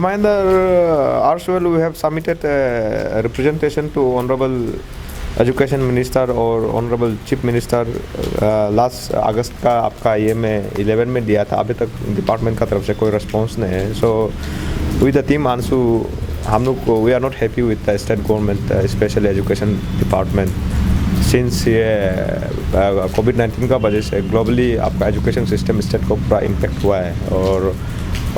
Reminder, as well, we have submitted a representation to Honorable Education Minister और Honorable Chief Minister last अगस्त का आपका ये में 11 में दिया था। अभी तक डिपार्टमेंट का तरफ से कोई रिस्पॉन्स नहीं है। सो विद द टीम आंसू हम लोग को we are not happy with the state government specially education department since ये कोविड-19 का वजह से ग्लोबली आपका एजुकेशन सिस्टम स्टेट को पूरा इम्पेक्ट हुआ है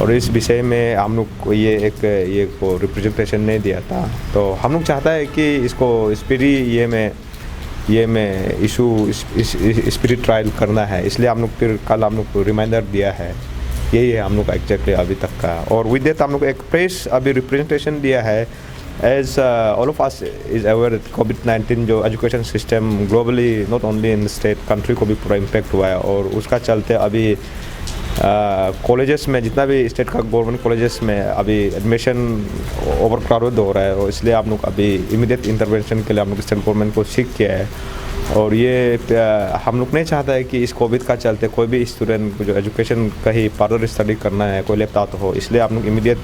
और इस विषय में हम लोग को ये को रिप्रेजेंटेशन नहीं दिया था। तो हम लोग चाहता है कि इसको स्पीडी ये में इशू स्पीडी ट्रायल करना है, इसलिए हम लोग फिर कल हम लोग को रिमाइंडर दिया है। यही है हम लोग का एग्जैक्टली अभी तक का। और विद दैट हम लोग एक प्रेस अभी रिप्रेजेंटेशन दिया है as all of us is aware covid जो education system globally not only in state country को भी पूरा इम्पेक्ट हुआ है और उसका चलते अभी कॉलेजेस में जितना भी स्टेट का गवर्नमेंट कॉलेजेस में अभी एडमिशन ओवर क्राउडेड हो रहा है और इसलिए हम लोग अभी इमीडिएट इंटरवेंशन के लिए हम लोग स्टेट गवर्नमेंट को सीख किया है। और ये हम लोग नहीं चाहता है कि इस कोविड का चलते कोई भी स्टूडेंट को जो एजुकेशन कहीं फर्दर स्टडी करना है कोई लेफ्ट आउट हो, इसलिए हम लोग इमीडिएट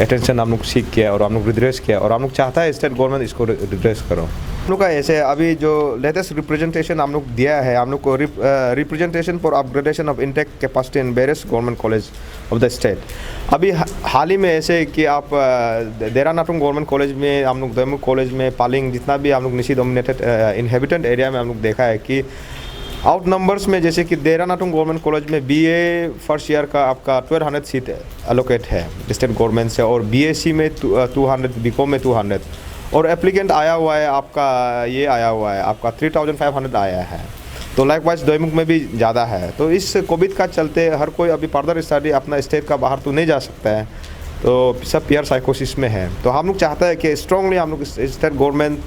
अटेंशन हम लोग सीख किया और हम लोग रिड्रेस किया और हम लोग चाहता है स्टेट गवर्नमेंट इसको रिड्रेस करो। हम लोग का ऐसे अभी जो लेटेस्ट रिप्रेजेंटेशन हम लोग दिया है, हम लोग को representation for upgradation of intake capacity in various government college of the state. अभी हाल ही में ऐसे कि आप देरा नाटुंग गवर्नमेंट कॉलेज में हम लोग दैमुक कॉलेज में पालिंग जितना भी हम लोग निशी डोमिनेटेड इनहेबिटेंट एरिया में हम लोग देखा है कि आउट नंबर्स में जैसे कि देरा नाटुंग गवर्नमेंट कॉलेज में बीए फर्स्ट ईयर का आपका 1200 सीट एलोकेट है स्टेट गवर्नमेंट से और बीएससी में 200, बीकॉम में 200 और एप्लीकेंट आया हुआ है आपका ये आया हुआ है आपका 3500 आया है। तो लाइकवाइज दैमुक में भी ज़्यादा है। तो इस कोविड का चलते हर कोई अभी फर्दर स्टडी अपना स्टेट का बाहर तो नहीं जा सकता है, तो सब पीयर साइकोसिस में है। तो हम लोग चाहता है कि स्ट्रांगली हम लोग स्टेट गवर्नमेंट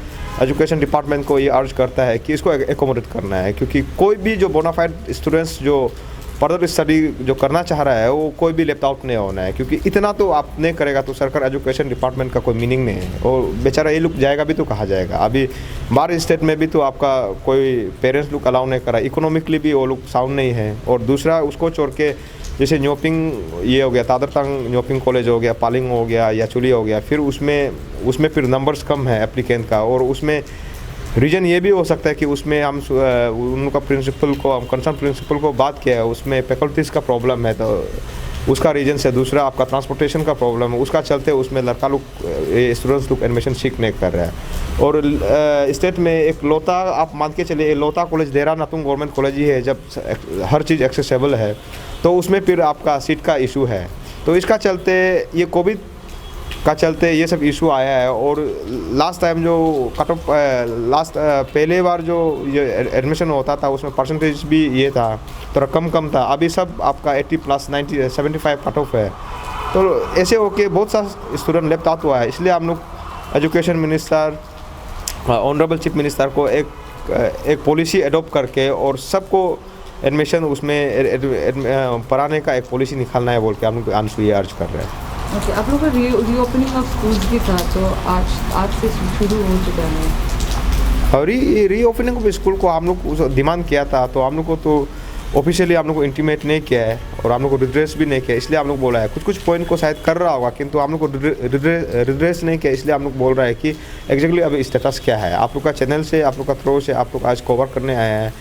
एजुकेशन डिपार्टमेंट को ये अर्ज करता है कि इसको एकोमोडेट करना है, क्योंकि कोई भी जो बोनाफाइड स्टूडेंट्स जो फर्दर स्टडी जो करना चाह रहा है वो कोई भी लेफ्ट आउट नहीं होना है, क्योंकि इतना तो आप नहीं करेगा तो सरकार एजुकेशन डिपार्टमेंट का कोई मीनिंग नहीं है। और बेचारा ये लोग जाएगा भी तो कहाँ जाएगा। अभी बाहर स्टेट में भी तो आपका कोई पेरेंट्स लोग अलाउ नहीं करा, इकोनॉमिकली भी वो लोग साउंड नहीं है। और दूसरा उसको छोड़ के जैसे न्योपिंग ये हो गया, तादरतांग न्योपिंग कॉलेज हो गया, पालिंग हो गया या चुली हो गया, फिर उसमें फिर नंबर्स कम है एप्लीकेंट का। और उसमें रीज़न ये भी हो सकता है कि उसमें हम उनका प्रिंसिपल को हम कंसर्न प्रिंसिपल को बात किया है, उसमें फैकल्टीज़ का प्रॉब्लम है, तो उसका रीजन से दूसरा आपका ट्रांसपोर्टेशन का प्रॉब्लम है, उसका चलते उसमें लड़का लोग स्टूडेंट्स लोग एडमिशन सीख नहीं कर रहे हैं। और स्टेट में एक लोता आप मान के चलिए लोता कॉलेज देरा नातुंग गवर्नमेंट कॉलेज ही है, जब हर चीज़ एक्सेसिबल है तो उसमें फिर आपका सीट का इशू है। तो इसका चलते ये कोविड का चलते ये सब इशू आया है। और लास्ट टाइम जो कट ऑफ पहले बार जो ये एडमिशन होता था उसमें परसेंटेज भी ये था थोड़ा कम था, अभी सब आपका 80+ 90 75 कट ऑफ है। तो ऐसे होके बहुत सा स्टूडेंट लेफ्ट आउट हुआ है। इसलिए हम लोग education minister honourable chief minister को एक पॉलिसी एडोप्ट करके और सबको एडमिशन उसमें पढ़ाने का एक पॉलिसी निकालना है बोल के हम लोग आंसू ये अर्ज कर रहे हैं। ओके, आप लोग का रीओपनिंग ऑफ स्कूल्स भी था, तो आज से शुरू हो चुका है। और रीओपनिंग ऑफ स्कूल को हम लोग डिमांड किया था, तो हम लोग को तो ऑफिशियली हम लोग को इंटीमेट नहीं किया है और हम लोग को रिड्रेस भी नहीं किया, इसलिए हम लोग बोला है कुछ पॉइंट को शायद कर रहा होगा, किंतु हम लोग को रिड्रेस नहीं किया। इसलिए हम लोग बोल रहे हैं कि एग्जैक्टली अभी स्टेटस क्या है। आप लोग का चैनल से आप लोग का थ्रू से आप लोग आज कवर करने आए हैं।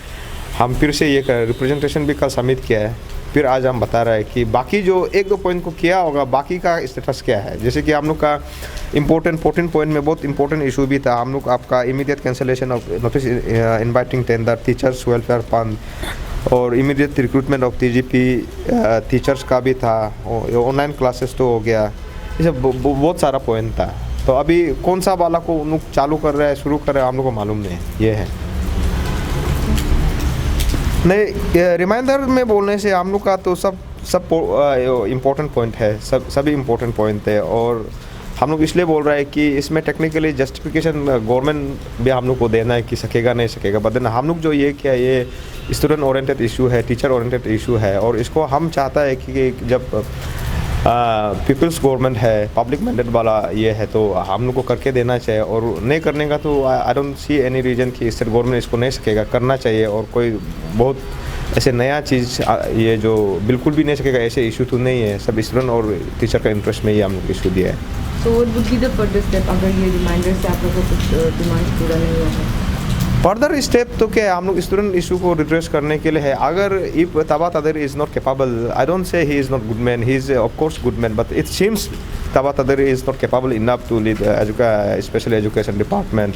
हम फिर से ये रिप्रेजेंटेशन भी कल सबमिट किया है, फिर आज हम बता रहे हैं कि बाकी जो 1-2 पॉइंट को किया होगा बाकी का स्टेटस क्या है। जैसे कि हम लोग का 14 पॉइंट में बहुत इंपॉर्टेंट इशू भी था। हम लोग आपका immediate cancellation of notice inviting tender, teachers welfare fund और immediate recruitment of TGP teachers का भी था, ऑनलाइन क्लासेस तो हो गया, ये सब बहुत सारा पॉइंट था। तो अभी कौन सा वाला को उन लोग चालू कर रहे हैं शुरू कर रहे हैं हम लोग को मालूम नहीं, ये है। नहीं, रिमाइंडर में बोलने से हम लोग का तो सब इम्पोर्टेंट पॉइंट है, सभी इम्पोर्टेंट पॉइंट है। और हम लोग इसलिए बोल रहे हैं कि इसमें टेक्निकली जस्टिफिकेशन गवर्नमेंट भी हम लोग को देना है कि सकेगा नहीं सकेगा, बट हम लोग जो ये क्या ये स्टूडेंट ओरिएंटेड इशू है, टीचर ओरिएंटेड इशू है और इसको हम चाहता है कि जब पीपल्स गवर्नमेंट है, पब्लिक मैंडेट वाला ये है, तो हम लोग को करके देना चाहिए। और नहीं करने का तो I don't see any reason कि स्टेट गवर्नमेंट इसको नहीं सकेगा, करना चाहिए। और कोई बहुत ऐसे नया चीज़ ये जो बिल्कुल भी नहीं सकेगा, ऐसे इशू तो नहीं है, सब स्टूडेंट और टीचर का इंटरेस्ट में ही हम लोग इशू दिया है। So what would be the further step अगर ये रिमाइंडर से आप लोगों को कुछ डिमांड पूरा नहीं होगा? फर्दर स्टेप तो क्या हम लोग स्टूडेंट इशू को रिड्रेस करने के लिए है। अगर if Taba Tadar is not capable, I don't say he is not good man, he is of course good man, but it seems Taba Tadar is not capable enough to lead special education department.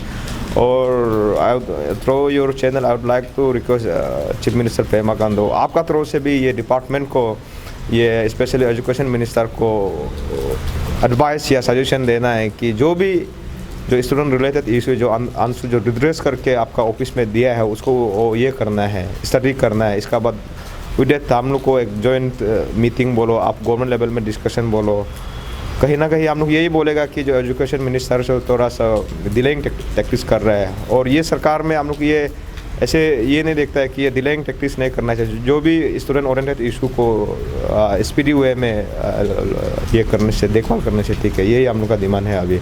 और I through your channel, I would like to request chief minister Pema Khandu, आपका तरफ से भी ये department को, ये special education minister को advice या सजेशन देना है कि जो भी जो स्टूडेंट रिलेटेड इशू जो आंसर जो रिड्रेस करके आपका ऑफिस में दिया है उसको ये करना है, स्टडी करना है। इसका बाद विद हम लोग को एक जॉइंट मीटिंग बोलो, आप गवर्नमेंट लेवल में डिस्कशन बोलो, कहीं ना कहीं हम लोग यही बोलेगा कि जो एजुकेशन मिनिस्टर से थोड़ा सा डिलेइंग टैक्टिक्स कर रहा है। और ये सरकार में हम लोग ये ऐसे ये नहीं देखता है कि ये डिलेइंग टैक्टिक्स नहीं करना चाहिए। जो भी स्टूडेंट ओरिएंटेड इशू को स्पीडी वे में ये करने से, देखभाल करने से ठीक है, यही हम लोग का डिमांड है अभी।